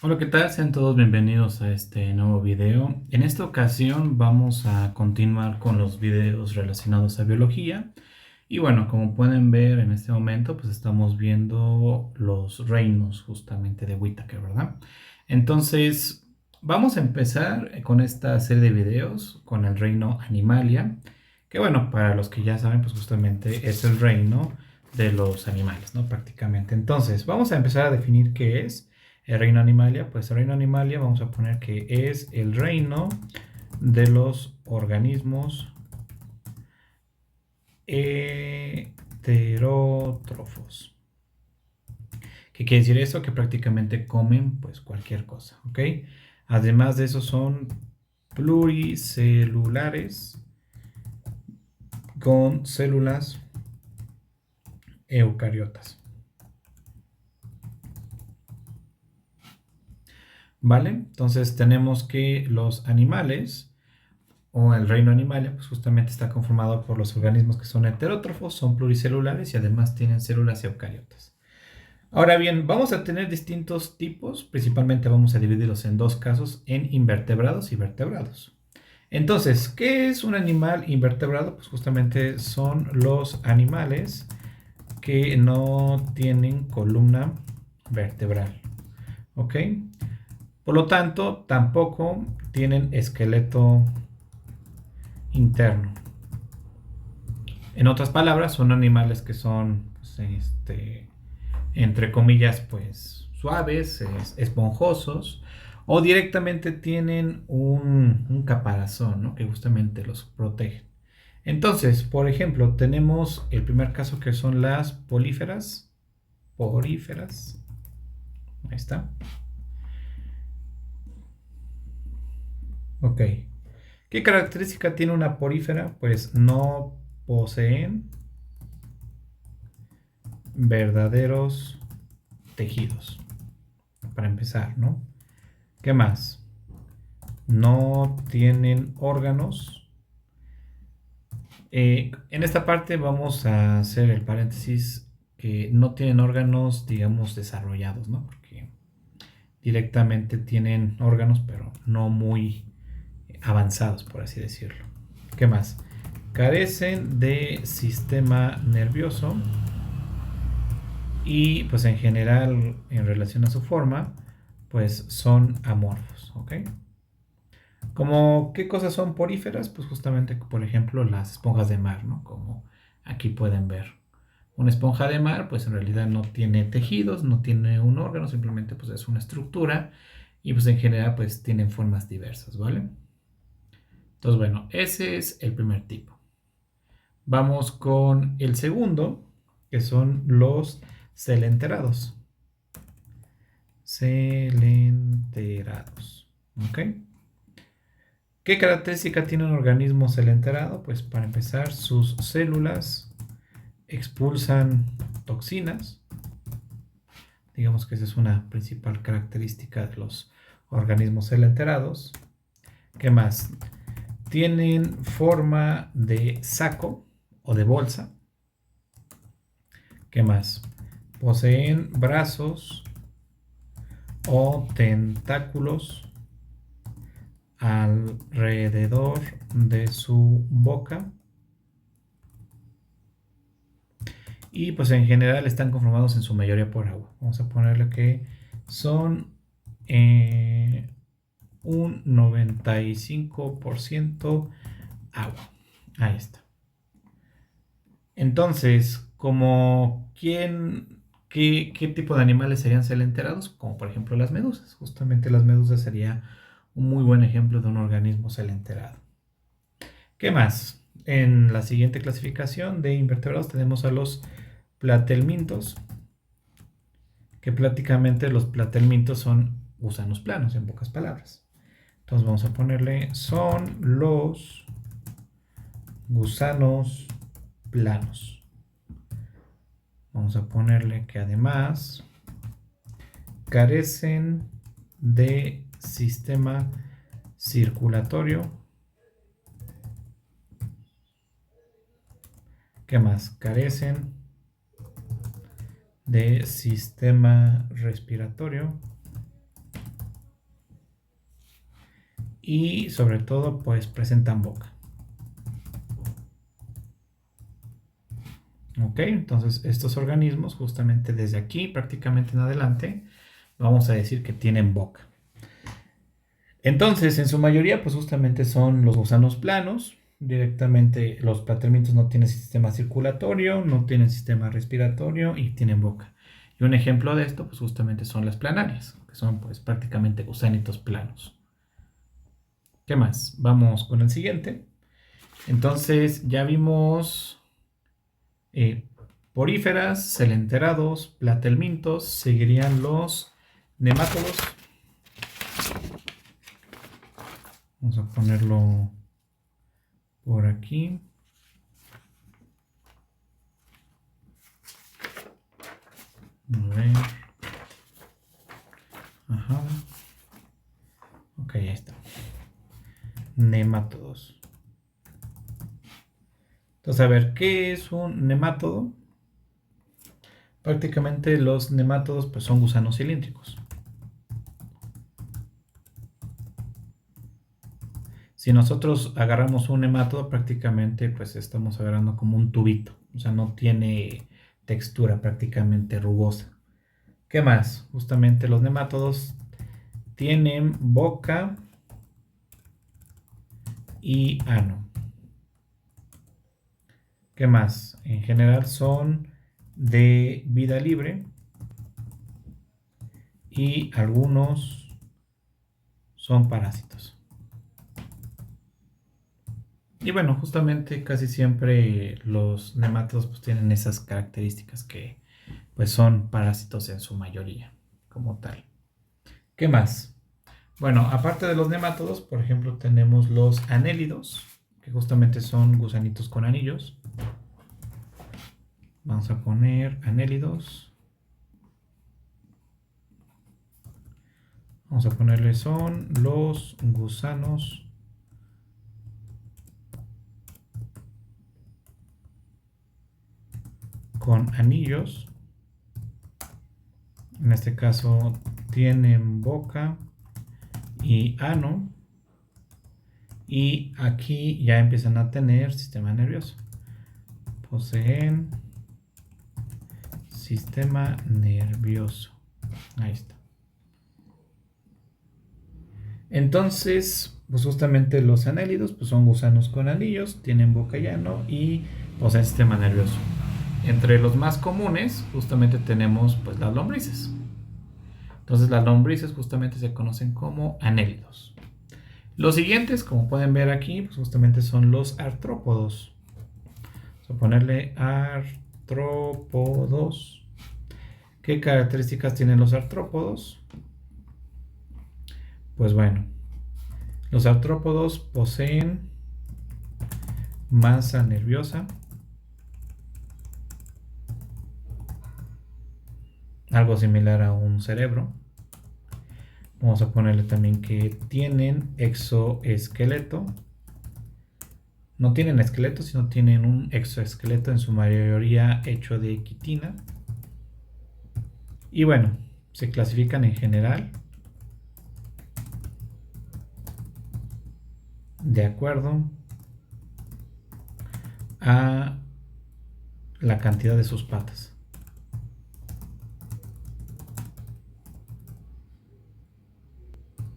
Hola, ¿qué tal? Sean todos bienvenidos a este nuevo video. En esta ocasión vamos a continuar con los videos relacionados a biología. Y bueno, como pueden ver en este momento, pues estamos viendo los reinos justamente de Whittaker, ¿verdad? Entonces, vamos a empezar con esta serie de videos con el reino Animalia, que bueno, para los que ya saben, pues justamente es el reino de los animales, ¿no? Prácticamente. Entonces, vamos a empezar a definir qué es el reino Animalia. Pues el reino Animalia vamos a poner que es el reino de los organismos heterótrofos. ¿Qué quiere decir eso? Que prácticamente comen pues cualquier cosa, ¿ok? Además de eso son pluricelulares con células eucariotas. ¿Vale? Entonces tenemos que los animales o el reino animal, pues justamente está conformado por los organismos que son heterótrofos, son pluricelulares y además tienen células eucariotas. Ahora bien, vamos a tener distintos tipos, principalmente vamos a dividirlos en dos casos, en invertebrados y vertebrados. Entonces, ¿qué es un animal invertebrado? Pues justamente son los animales que no tienen columna vertebral, ¿ok? Por lo tanto, tampoco tienen esqueleto interno. En otras palabras, son animales que son, pues, entre comillas, pues suaves, esponjosos, o directamente tienen un caparazón, ¿no? Que justamente los protege. Entonces, por ejemplo, tenemos el primer caso que son las políferas. Poríferas. Ahí está. Ok. ¿Qué característica tiene una porífera? Pues no poseen verdaderos tejidos. Para empezar, ¿no? ¿Qué más? No tienen órganos. En esta parte vamos a hacer el paréntesis que no tienen órganos, digamos, desarrollados, ¿no? Porque directamente tienen órganos, pero no muy avanzados, por así decirlo. ¿Qué más? Carecen de sistema nervioso y pues en general en relación a su forma, pues son amorfos, ¿ok? Como, ¿qué cosas son poríferas? Pues justamente, por ejemplo, las esponjas de mar, ¿no? Como aquí pueden ver. Una esponja de mar, pues en realidad no tiene tejidos, no tiene un órgano, simplemente pues es una estructura y pues en general pues tienen formas diversas, ¿vale? Entonces, bueno, ese es el primer tipo. Vamos con el segundo, que son los celenterados. Celenterados, ¿ok? ¿Qué característica tiene un organismo celenterado? Pues para empezar, sus células expulsan toxinas. Digamos que esa es una principal característica de los organismos celenterados. ¿Qué más? Tienen forma de saco o de bolsa. ¿Qué más? Poseen brazos o tentáculos alrededor de su boca. Y pues en general están conformados en su mayoría por agua. Vamos a ponerle que son un 95% agua. Ahí está. Entonces, ¿qué tipo de animales serían celenterados? Como por ejemplo las medusas. Justamente las medusas sería un muy buen ejemplo de un organismo celenterado. ¿Qué más? En la siguiente clasificación de invertebrados tenemos a los platelmintos, que prácticamente los platelmintos son gusanos planos, en pocas palabras. Entonces vamos a ponerle, son los gusanos planos. Vamos a ponerle que además carecen de sistema circulatorio. ¿Qué más? Carecen de sistema respiratorio. y sobre todo pues presentan boca. Ok, entonces estos organismos justamente desde aquí prácticamente en adelante vamos a decir que tienen boca. Entonces en su mayoría pues justamente son los gusanos planos. Directamente los platremientos no tienen sistema circulatorio, no tienen sistema respiratorio y tienen boca. Y un ejemplo de esto pues justamente son las planarias, que son pues prácticamente gusanitos planos. ¿Qué más? Vamos con el siguiente. Entonces ya vimos eh, poríferas, celenterados, platelmintos, seguirían los nemátodos. Vamos a ponerlo por aquí. A ver. Ajá. Ok, ahí está. Nemátodos. Entonces, a ver, ¿qué es un nemátodo? Prácticamente los nemátodos pues, son gusanos cilíndricos. Si nosotros agarramos un nemátodo, prácticamente pues estamos agarrando como un tubito. O sea, no tiene textura, prácticamente rugosa. ¿Qué más? Justamente los nemátodos tienen boca y ano. ¿Qué más? En general son de vida libre y algunos son parásitos. Y bueno, justamente casi siempre los nemátodos pues tienen esas características que pues son parásitos en su mayoría, como tal. ¿Qué más? Bueno, aparte de los nemátodos, por ejemplo, tenemos los anélidos, que justamente son gusanitos con anillos. Vamos a poner anélidos. Vamos a ponerle son los gusanos con anillos. En este caso tienen boca y ano. Y aquí ya empiezan a tener sistema nervioso. Poseen sistema nervioso. Ahí está. Entonces, pues justamente los anélidos pues son gusanos con anillos, tienen boca y ano y poseen sistema nervioso. Entre los más comunes justamente tenemos pues las lombrices. Entonces las lombrices justamente se conocen como anélidos. Los siguientes, como pueden ver aquí, pues justamente son los artrópodos. Vamos a ponerle artrópodos. ¿Qué características tienen los artrópodos? Pues bueno, los artrópodos poseen masa nerviosa, algo similar a un cerebro. Vamos a ponerle también que tienen exoesqueleto. No tienen esqueleto, sino tienen un exoesqueleto en su mayoría hecho de quitina. Y bueno, se clasifican en general de acuerdo a la cantidad de sus patas.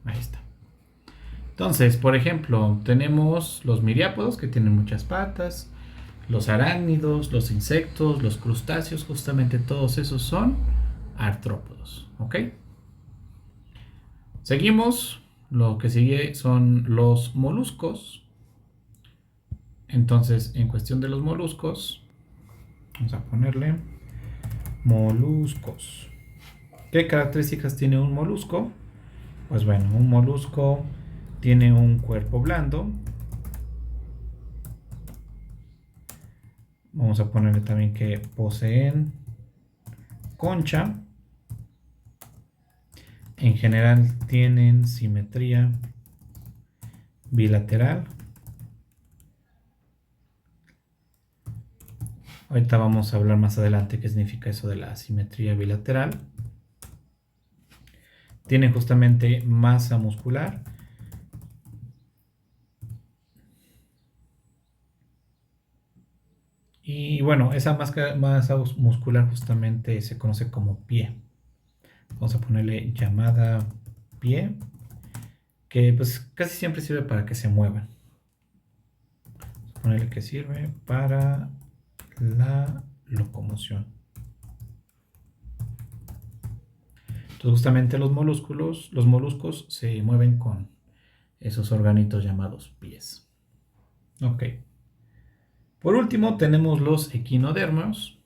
Ahí está. Entonces, por ejemplo, tenemos los miriápodos que tienen muchas patas, los arácnidos, los insectos, los crustáceos, justamente todos esos son artrópodos, ¿ok? Seguimos, lo que sigue son los moluscos. Entonces, en cuestión de los moluscos, vamos a ponerle moluscos. ¿Qué características tiene un molusco? Pues bueno, un molusco tiene un cuerpo blando. Vamos a ponerle también que poseen concha. En general tienen simetría bilateral. Ahorita vamos a hablar más adelante qué significa eso de la simetría bilateral. Tienen justamente masa muscular. bueno, esa masa muscular justamente se conoce como pie. Vamos a ponerle llamada pie, que pues casi siempre sirve para que se muevan. Vamos a ponerle que sirve para la locomoción. Entonces justamente los moluscos se mueven con esos organitos llamados pies. Ok. Por último tenemos los equinodermos,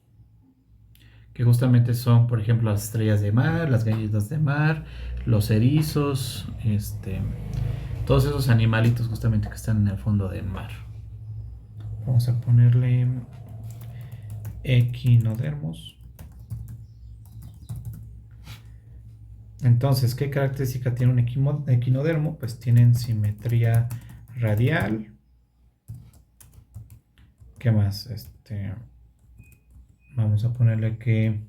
que justamente son, por ejemplo, las estrellas de mar, las galletas de mar, los erizos, todos esos animalitos justamente que están en el fondo del mar. Vamos a ponerle equinodermos. Entonces, ¿qué característica tiene un equinodermo? Pues tienen simetría radial. ¿Qué más? Vamos a ponerle que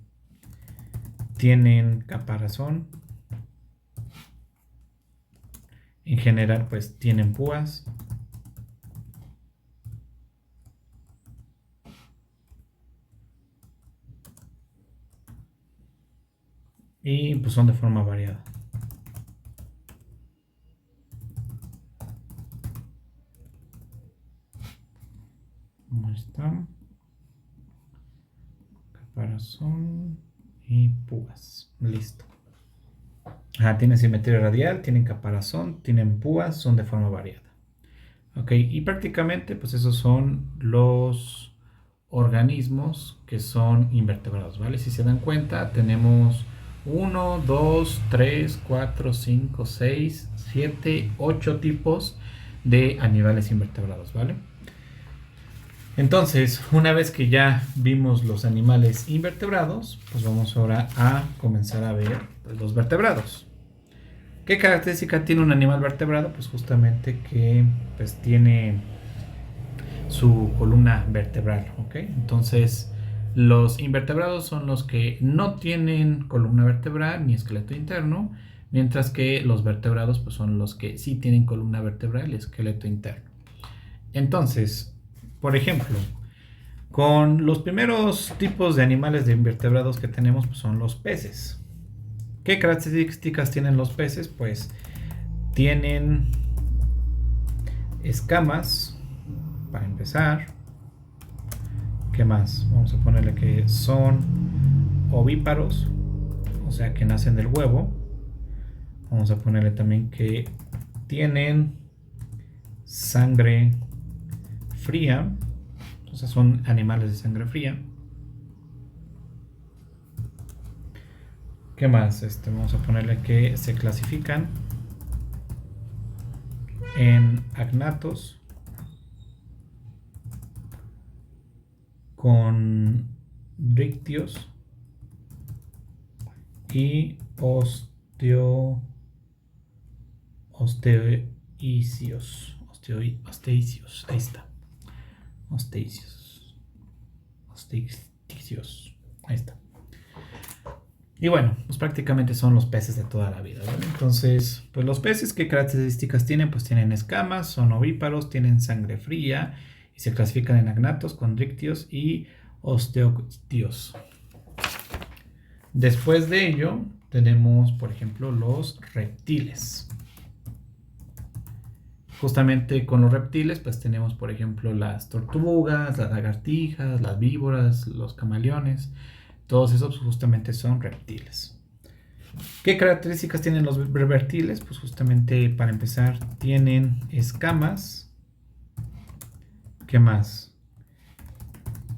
tienen caparazón. En general, pues tienen púas. Y pues son de forma variada. Ahí está. Caparazón y púas. Listo. Tienen simetría radial, tienen caparazón, tienen púas, son de forma variada. Ok, y prácticamente pues esos son los organismos que son invertebrados, ¿vale? Si se dan cuenta, tenemos 1, 2, 3, 4, 5, 6, 7, 8 tipos de animales invertebrados, ¿vale? Entonces, una vez que ya vimos los animales invertebrados, pues vamos ahora a comenzar a ver pues, los vertebrados. ¿Qué característica tiene un animal vertebrado? Pues justamente que pues, tiene su columna vertebral, ¿ok? Entonces, los invertebrados son los que no tienen columna vertebral ni esqueleto interno, mientras que los vertebrados pues, son los que sí tienen columna vertebral y esqueleto interno. Entonces, por ejemplo, con los primeros tipos de animales de invertebrados que tenemos pues, son los peces. ¿Qué características tienen los peces? Pues tienen escamas, para empezar. ¿Qué más? Vamos a ponerle que son ovíparos, o sea que nacen del huevo. Vamos a ponerle también que tienen sangre fría, o sea, son animales de sangre fría. ¿Qué más? Vamos a ponerle que se clasifican en agnatos, condrictios y osteicios. Ahí está. Osteicios. Ahí está. Y bueno, pues prácticamente son los peces de toda la vida, ¿vale? Entonces, pues los peces, ¿qué características tienen? Pues tienen escamas, son ovíparos, tienen sangre fría y se clasifican en agnatos, condrictios y osteoctios. Después de ello, tenemos, por ejemplo, los reptiles. Justamente con los reptiles, pues tenemos, por ejemplo, las tortugas, las lagartijas, las víboras, los camaleones. Todos esos justamente son reptiles. ¿Qué características tienen los reptiles? Pues justamente para empezar tienen escamas. ¿Qué más?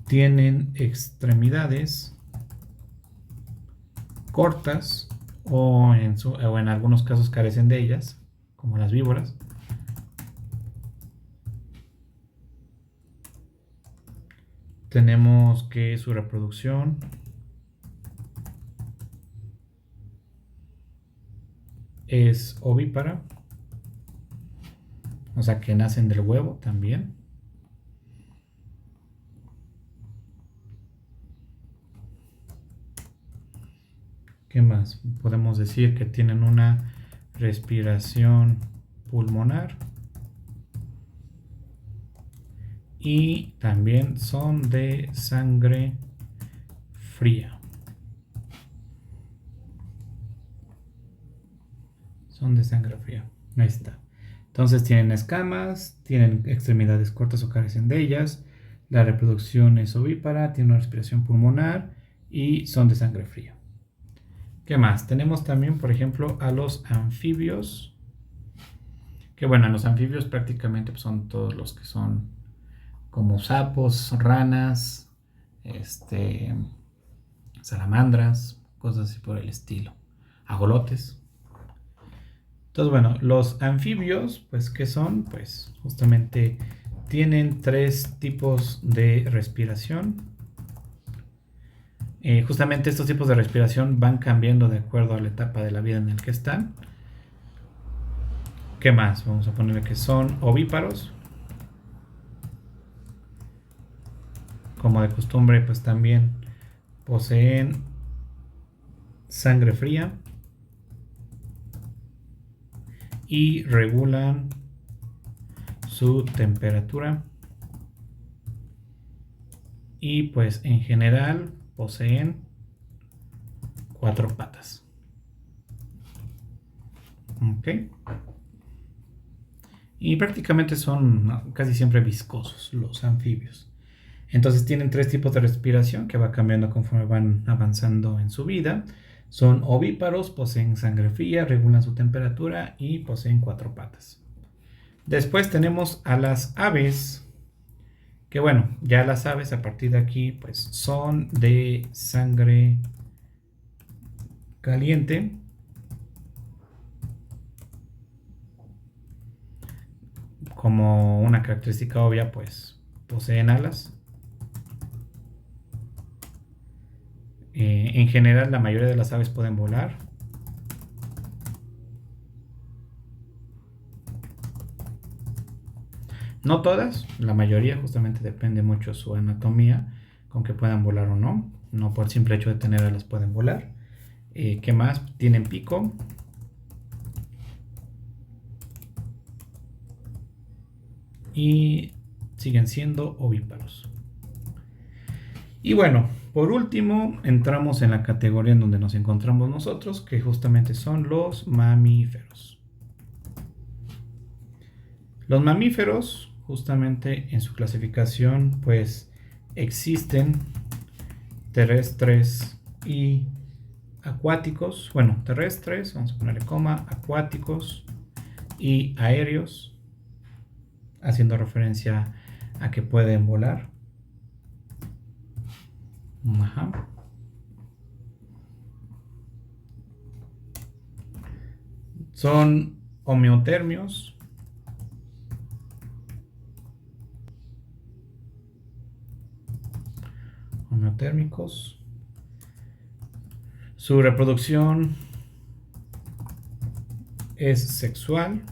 Tienen extremidades cortas o en algunos casos carecen de ellas, como las víboras. Tenemos que su reproducción es ovípara, o sea que nacen del huevo también. ¿Qué más? Podemos decir que tienen una respiración pulmonar y también son de sangre fría. Son de sangre fría. Ahí está. Entonces tienen escamas, tienen extremidades cortas o carecen de ellas. La reproducción es ovípara, tienen una respiración pulmonar y son de sangre fría. ¿Qué más? Tenemos también, por ejemplo, a los anfibios. Que bueno, los anfibios prácticamente pues, son todos los que son como sapos, ranas, salamandras, cosas así por el estilo. Ajolotes. Entonces, bueno, los anfibios, pues, ¿qué son? Pues, justamente tienen 3 tipos de respiración. Justamente estos tipos de respiración van cambiando de acuerdo a la etapa de la vida en la que están. ¿Qué más? Vamos a ponerle que son ovíparos. Como de costumbre, pues también poseen sangre fría y regulan su temperatura. Y pues en general poseen 4 patas. Ok. Y prácticamente son casi siempre viscosos los anfibios. Entonces tienen 3 tipos de respiración que va cambiando conforme van avanzando en su vida. Son ovíparos, poseen sangre fría, regulan su temperatura y poseen 4 patas. Después tenemos a las aves, que bueno, ya las aves a partir de aquí pues son de sangre caliente. Como una característica obvia pues poseen alas. En general la mayoría de las aves pueden volar. No todas, la mayoría justamente depende mucho de su anatomía, con que puedan volar o no. No por el simple hecho de tener alas pueden volar. ¿Qué más? Tienen pico. Y siguen siendo ovíparos. Y bueno, por último entramos en la categoría en donde nos encontramos nosotros, que justamente son los mamíferos. Los mamíferos, justamente en su clasificación, pues existen terrestres y acuáticos. Bueno, terrestres, vamos a ponerle coma, acuáticos y aéreos, haciendo referencia a que pueden volar. Ajá. Son homeotermios. Homeotérmicos. Su reproducción es sexual.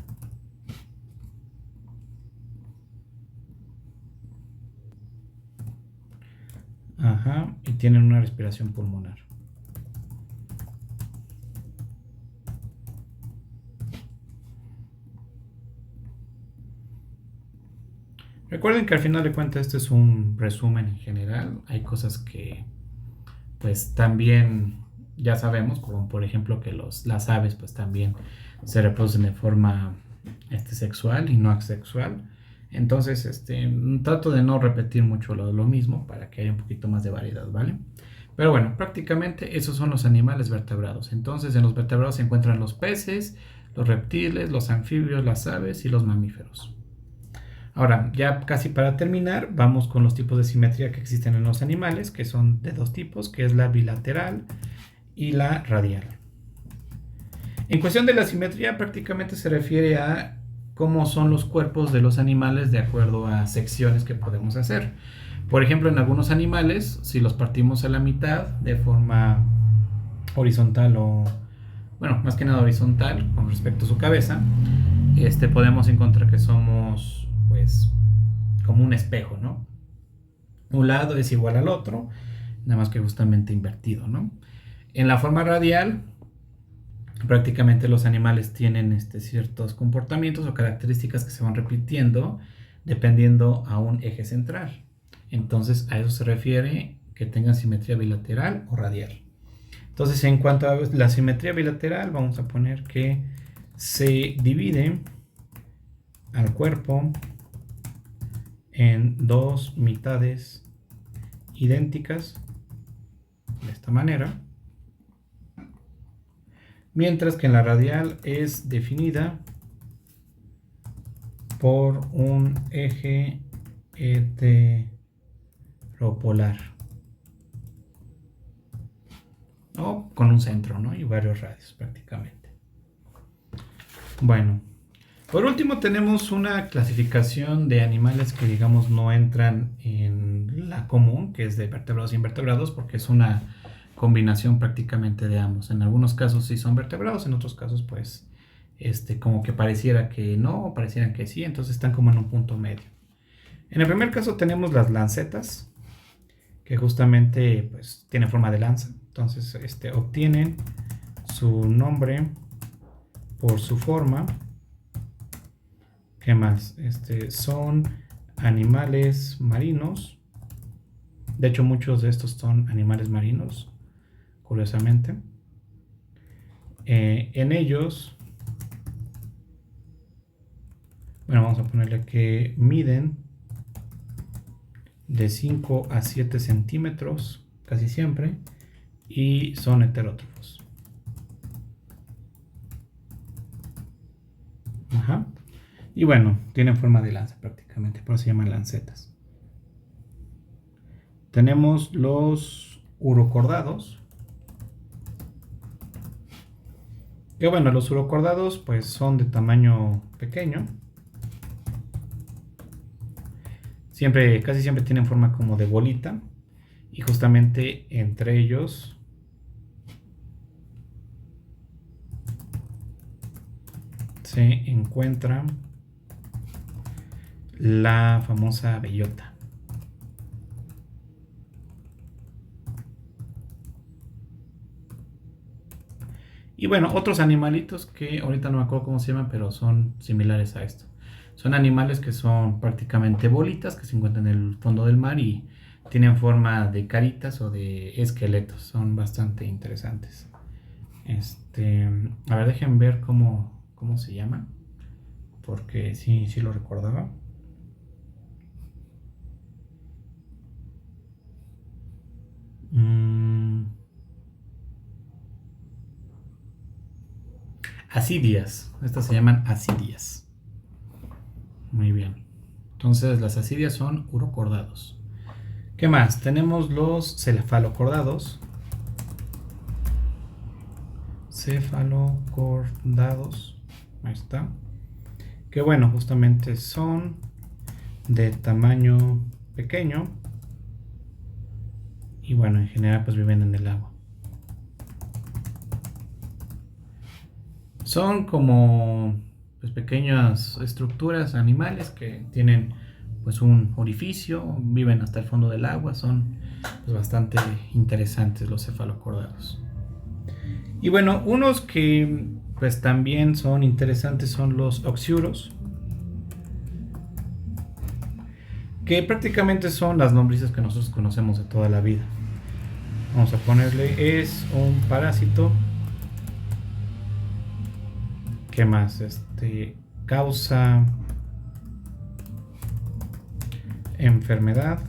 Ajá, y tienen una respiración pulmonar. Recuerden que al final de cuentas este es un resumen en general. Hay cosas que pues también ya sabemos, como por ejemplo que las aves pues también se reproducen de forma sexual y no asexual. Entonces trato de no repetir mucho lo mismo para que haya un poquito más de variedad, ¿vale? Pero bueno, prácticamente esos son los animales vertebrados. Entonces en los vertebrados se encuentran los peces, los reptiles, los anfibios, las aves y los mamíferos. Ahora, ya casi para terminar, vamos con los tipos de simetría que existen en los animales, que son de 2 tipos, que es la bilateral y la radial. En cuestión de la simetría, prácticamente se refiere a cómo son los cuerpos de los animales de acuerdo a secciones que podemos hacer. Por ejemplo, en algunos animales, si los partimos a la mitad de forma horizontal o, bueno, más que nada horizontal con respecto a su cabeza, podemos encontrar que somos pues como un espejo, ¿no? Un lado es igual al otro, nada más que justamente invertido, ¿no? En la forma radial, prácticamente los animales tienen ciertos comportamientos o características que se van repitiendo dependiendo a un eje central. Entonces a eso se refiere que tengan simetría bilateral o radial. Entonces en cuanto a la simetría bilateral, vamos a poner que se divide al cuerpo en dos mitades idénticas de esta manera, mientras que en la radial es definida por un eje heteropolar o con un centro, ¿no? Y varios radios prácticamente. Bueno, por último tenemos una clasificación de animales que digamos no entran en la común, que es de vertebrados e invertebrados, porque es una combinación prácticamente de ambos. En algunos casos sí son vertebrados, en otros casos pues como que pareciera que no, o parecieran que sí, entonces están como en un punto medio. En el primer caso tenemos las lancetas, que justamente pues tienen forma de lanza, entonces obtienen su nombre por su forma. ¿Qué más? Son animales marinos. De hecho, muchos de estos son animales marinos, curiosamente. En ellos, bueno, vamos a ponerle que miden de 5 a 7 centímetros, casi siempre, y son heterótrofos. Ajá. Y bueno, tienen forma de lanza prácticamente, por eso se llaman lancetas. Tenemos los urocordados. Que bueno, los urocordados pues son de tamaño pequeño. Casi siempre tienen forma como de bolita. Y justamente entre ellos se encuentra la famosa bellota. Y bueno, otros animalitos que ahorita no me acuerdo cómo se llaman, pero son similares a esto. Son animales que son prácticamente bolitas que se encuentran en el fondo del mar y tienen forma de caritas o de esqueletos. Son bastante interesantes. A ver, dejen ver cómo se llama, porque sí lo recordaba. Asidias. Estas se llaman asidias. Muy bien. Entonces las asidias son urocordados. ¿Qué más? Tenemos los cefalocordados. Cefalocordados. Ahí está. Que bueno, justamente son de tamaño pequeño. Y bueno, en general pues viven en el agua. Son como pues, pequeñas estructuras animales que tienen pues un orificio, viven hasta el fondo del agua, son pues, bastante interesantes los cefalocordados. Y bueno, unos que pues también son interesantes son los oxiuros, que prácticamente son las lombrices que nosotros conocemos de toda la vida. Vamos a ponerle, es un parásito. ¿Qué más? Causa enfermedad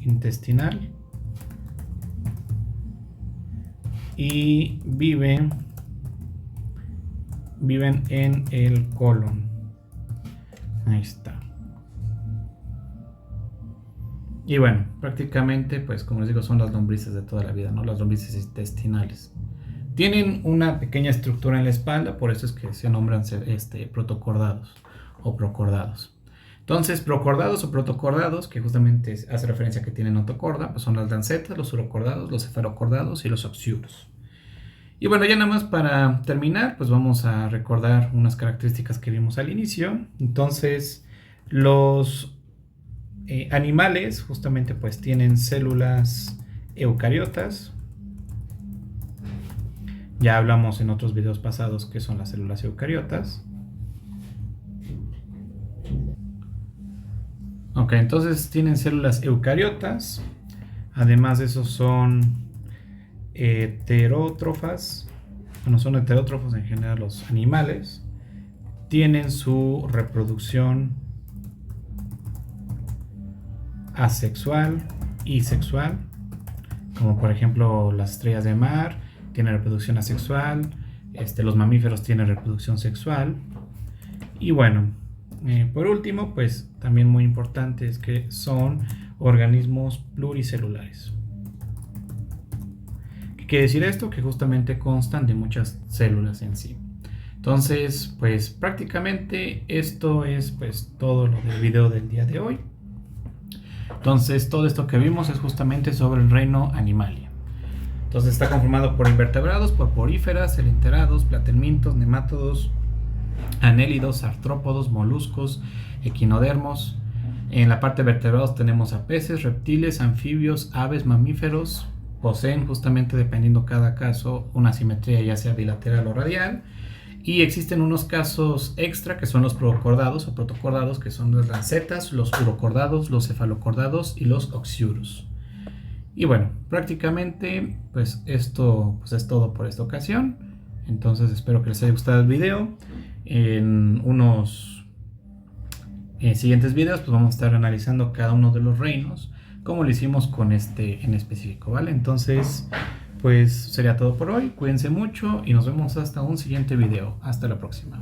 intestinal y viven en el colon. Ahí está. Y bueno, prácticamente, pues como les digo, son las lombrices de toda la vida, ¿no? Las lombrices intestinales. Tienen una pequeña estructura en la espalda, por eso es que se nombran protocordados o procordados. Entonces, procordados o protocordados, que justamente hace referencia a que tienen otocorda, pues son las lancetas, los urocordados, los cefalocordados y los oxiuros. Y bueno, ya nada más para terminar, pues vamos a recordar unas características que vimos al inicio. Entonces, los animales justamente pues tienen células eucariotas. Ya hablamos en otros videos pasados qué son las células eucariotas. Ok, entonces tienen células eucariotas. Además de eso son heterótrofas. Bueno, son heterótrofos en general los animales. Tienen su reproducción asexual y sexual, como por ejemplo las estrellas de mar tienen reproducción asexual, los mamíferos tienen reproducción sexual. Y bueno, por último, pues también muy importante es que son organismos pluricelulares. ¿Qué quiere decir esto? Que justamente constan de muchas células en sí. Entonces, pues prácticamente esto es pues todo lo del video del día de hoy. Entonces, todo esto que vimos es justamente sobre el reino Animalia. Entonces, está conformado por invertebrados, por poríferas, celenterados, platelmintos, nemátodos, anélidos, artrópodos, moluscos, equinodermos. En la parte de vertebrados tenemos a peces, reptiles, anfibios, aves, mamíferos. Poseen justamente, dependiendo cada caso, una simetría ya sea bilateral o radial. Y existen unos casos extra que son los procordados o protocordados, que son las lancetas, los urocordados, los cefalocordados y los oxiurus. Y bueno, prácticamente pues esto pues es todo por esta ocasión. Entonces espero que les haya gustado el video. En unos siguientes videos pues vamos a estar analizando cada uno de los reinos, como lo hicimos con este en específico, ¿vale? Entonces pues sería todo por hoy. Cuídense mucho y nos vemos hasta un siguiente video. Hasta la próxima.